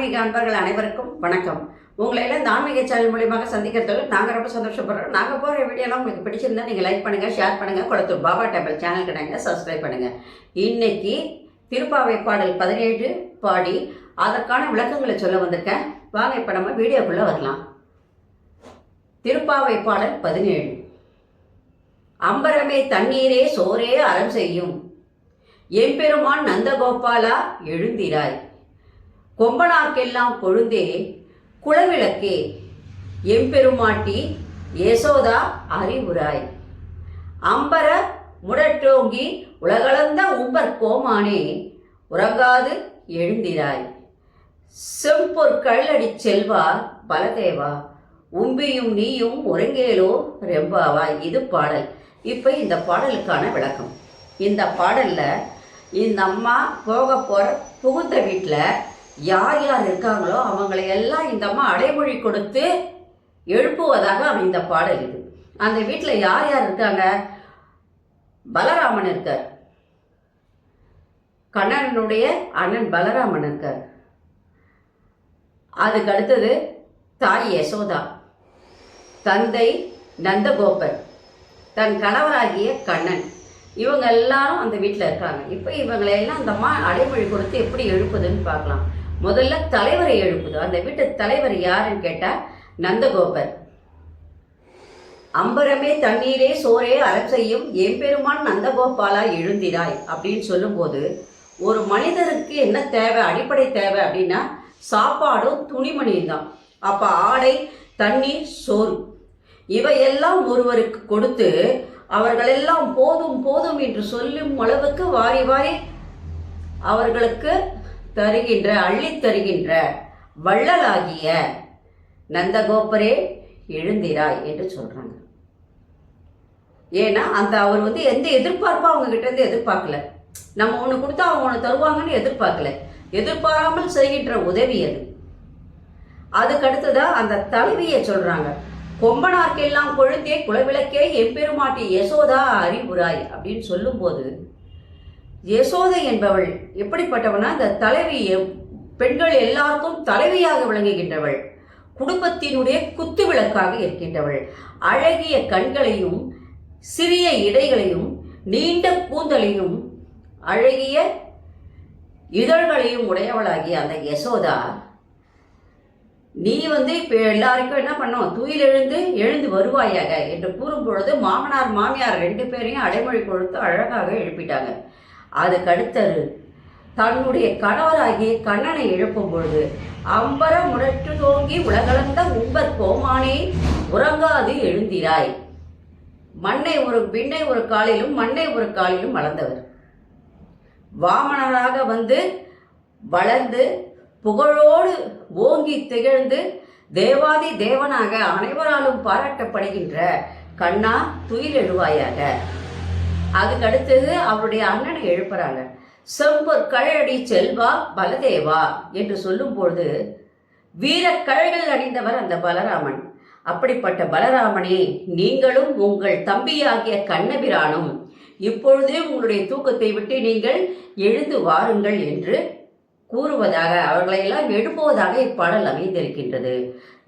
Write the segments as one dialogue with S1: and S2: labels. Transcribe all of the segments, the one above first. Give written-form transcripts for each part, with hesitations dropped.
S1: ஆன்மீக அன்பர்கள் அனைவருக்கும் வணக்கம். உங்களை எல்லாம் இந்த ஆன்மீக சேனல் மூலியமாக சந்திக்கிறதுல நாங்கள் ரொம்ப சந்தோஷப்படுறோம். நாங்கள் போகிற வீடியோலாம் உங்களுக்கு பிடிச்சிருந்தா நீங்கள் லைக் பண்ணுங்கள், ஷேர் பண்ணுங்கள், குளத்தூர் பாபா டெம்பிள் சேனல் கிடைங்க சப்ஸ்கிரைப் பண்ணுங்கள். இன்னைக்கு திருப்பாவை பாடல் 17 பாடி அதற்கான விளக்கங்களை சொல்ல வந்திருக்கேன். வாங்க இப்போ நம்ம வீடியோக்குள்ளே வரலாம். திருப்பாவை பாடல் 17. அம்பரமே தண்ணீரே சோரே அறம் செய்யும் எம்பெருமான் நந்தகோபாலா எழுந்திராய். கொம்பனார்க்கெல்லாம் கொழுந்தே குளவிளக்கே எம்பெருமாட்டி யசோதா அறிவுராய். அம்பர முடற்றோங்கி உலகளந்த உம்பர் கோமானே உறங்காது எழுந்திராய். செம்பொற்கள்ளடி செல்வா பலதேவா உம்பியும் நீயும் உறங்கேலோ ரெம்பாவாய். இது பாடல். இப்போ இந்த பாடலுக்கான விளக்கம். இந்த பாடலில் இந்த அம்மா போகிற புகுந்த வீட்டில் யார் யார் இருக்காங்களோ அவங்களையெல்லாம் இந்த அம்மா அடைமொழி கொடுத்து எழுப்புவதாக இந்த பாடல் இது. அந்த வீட்டில் யார் யார் இருக்காங்க? பலராமன் இருக்கார், கண்ணனுடைய அண்ணன் பலராமன் இருக்கார். அதுக்கு அடுத்தது தாய் யசோதா, தந்தை நந்தகோபர், தன் கணவராகிய கண்ணன், இவங்க எல்லாரும் அந்த வீட்டில் இருக்காங்க. இப்போ இவங்களையெல்லாம் அந்த அம்மா அடைமொழி கொடுத்து எப்படி எழுப்புதுன்னு பார்க்கலாம். முதல்ல தலைவரை எழுப்புது. அந்த வீட்டு தலைவர் யாருன்னு கேட்டால் நந்தகோபர். அம்பரமே தண்ணீரே சோரே அறம் செய்யும் எம்பெருமான் நந்தகோபாலா எழுந்திராய் அப்படின்னு சொல்லும்போது ஒரு மனிதருக்கு என்ன தேவை, அடிப்படை தேவை அப்படின்னா சாப்பாடும் துணிமணியும் தான். அப்போ ஆடை, தண்ணீர், சோறு இவையெல்லாம் ஒருவருக்கு கொடுத்து அவர்களெல்லாம் போதும் போதும் என்று சொல்லும் அளவுக்கு வாரி வாரி அவர்களுக்கு தருகின்ற, அள்ளி தருகின்ற வள்ளலாகிய நந்தகோபரே எழுந்திராய் என்று சொல்றாங்க. ஏன்னா அவர் எந்த எதிர்பார்ப்பும் அவங்க கிட்ட இருந்து எதிர்பார்க்கல. நம்ம ஒன்று கொடுத்தா அவங்க ஒன்று தருவாங்கன்னு எதிர்பார்க்கல. எதிர்பாராமல் செய்கின்ற உதவி அது. அதுக்கு அடுத்ததான் அந்த தலைவியை சொல்றாங்க. கொம்பனார்க்கெல்லாம் கொழுந்தே குலவிளக்கே எம்பெருமாட்டி யசோதா அறிவுராய் அப்படின்னு சொல்லும்போது யசோதை என்பவள் எப்படிப்பட்டவனா, இந்த தலைவி பெண்கள் எல்லாருக்கும் தலைவியாக விளங்குகின்றவள், குடும்பத்தினுடைய குத்து விளக்காக இருக்கின்றவள், அழகிய கண்களையும் சிறிய இடைகளையும் நீண்ட கூந்தலையும் அழகிய இதழ்களையும் உடையவளாகிய அந்த யசோதா, நீ இப்போ எல்லாருக்கும் என்ன பண்ணோம், எழுந்து வருவாயாக என்று கூறும் பொழுது மாமனார் மாமியார் 2 பேரையும் அடைமொழி கொடுத்து அழகாக எழுப்பிட்டாங்க. அதுக்கு அடுத்தது தன்னுடைய கணவராகிய கண்ணனை எழுப்பும் பொழுது அம்பர முடற்று தோங்கி உலகளந்த உம்பர் கோமானே உறங்காது எழுந்திராய். விண்ணை ஒரு காலிலும் மண்ணை ஒரு காலிலும் வளர்ந்தவர், வாமனராக வளர்ந்து புகழோடு ஓங்கி திகழ்ந்து தேவாதி தேவனாக அனைவராலும் பாராட்டப்படுகின்ற கண்ணா துயில் எழுவாயாக. அதுக்கு அடுத்தது அவருடைய அண்ணனை எழுப்புறாங்க. செம்பொற்கழடி செல்வா பலதேவா என்று சொல்லும்போது வீரக்கழல்கள் அணிந்தவர் அந்த பலராமன். அப்படிப்பட்ட பலராமனே, நீங்களும் உங்கள் தம்பியாகிய கண்ணபிரானும் இப்பொழுதே உங்களுடைய தூக்கத்தை விட்டு நீங்கள் எழுந்து வாருங்கள் என்று கூறுவதாக, அவர்களையெல்லாம் எழுப்புவதாக இப்பாடல் அமைந்திருக்கின்றது.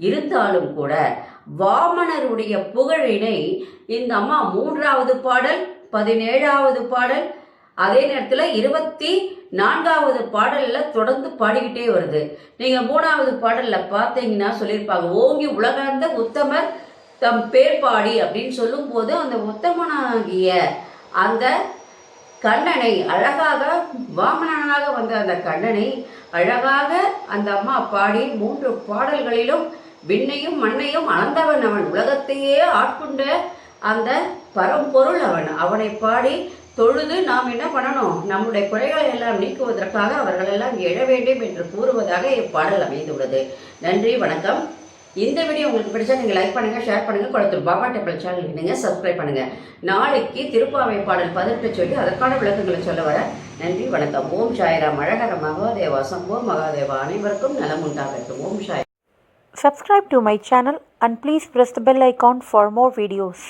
S1: இருந்தாலும் கூட வாமனருடைய புகழினை இந்த அம்மா 3வது பாடல், 17வது பாடல், அதே நேரத்தில் 24வது பாடலில் தொடர்ந்து பாடிக்கிட்டே வருது. நீங்கள் 3வது பாடலில் பார்த்தீங்கன்னா சொல்லியிருப்பாங்க, ஓங்கி உலகளந்த உத்தமர் தம் பேர் பாடி அப்படின்னு சொல்லும்போது அந்த உத்தமனாகிய அந்த கண்ணனை அழகாக, வாமனனாக வந்த அந்த கண்ணனை அழகாக அந்த அம்மா பாடி 3 பாடல்களிலும் விண்ணையும் மண்ணையும் அளந்தவன் அவன், உலகத்தையே ஆட்கொண்ட அந்த பரம்பொருள் அவன். அவனை பாடி தொழுது நாம் என்ன பண்ணணும், நம்முடைய குறைகளை எல்லாம் நீக்குவதற்காக அவர்களெல்லாம் எழ வேண்டும் என்று கூறுவதாக இப்பாடல் அமைந்துள்ளது. நன்றி, வணக்கம். இந்த வீடியோ உங்களுக்கு பிடிச்சா நீங்கள் லைக் பண்ணுங்கள், ஷேர் பண்ணுங்கள், குளத்தூர் பாபா டெம்பிள் சேனலுக்கு நீங்கள் சப்ஸ்கிரைப் பண்ணுங்கள். நாளைக்கு திருப்பாவை பாடல் 18 சொல்லி அதற்கான விளக்கங்களை சொல்ல வர. நன்றி, வணக்கம். ஓம் சாய்ராம். அழகர மகாதேவா, சம்போ மகாதேவா. அனைவருக்கும் நலம் உண்டாகட்டும். ஓம் Sai.
S2: Subscribe to my channel and please press the bell icon for more videos.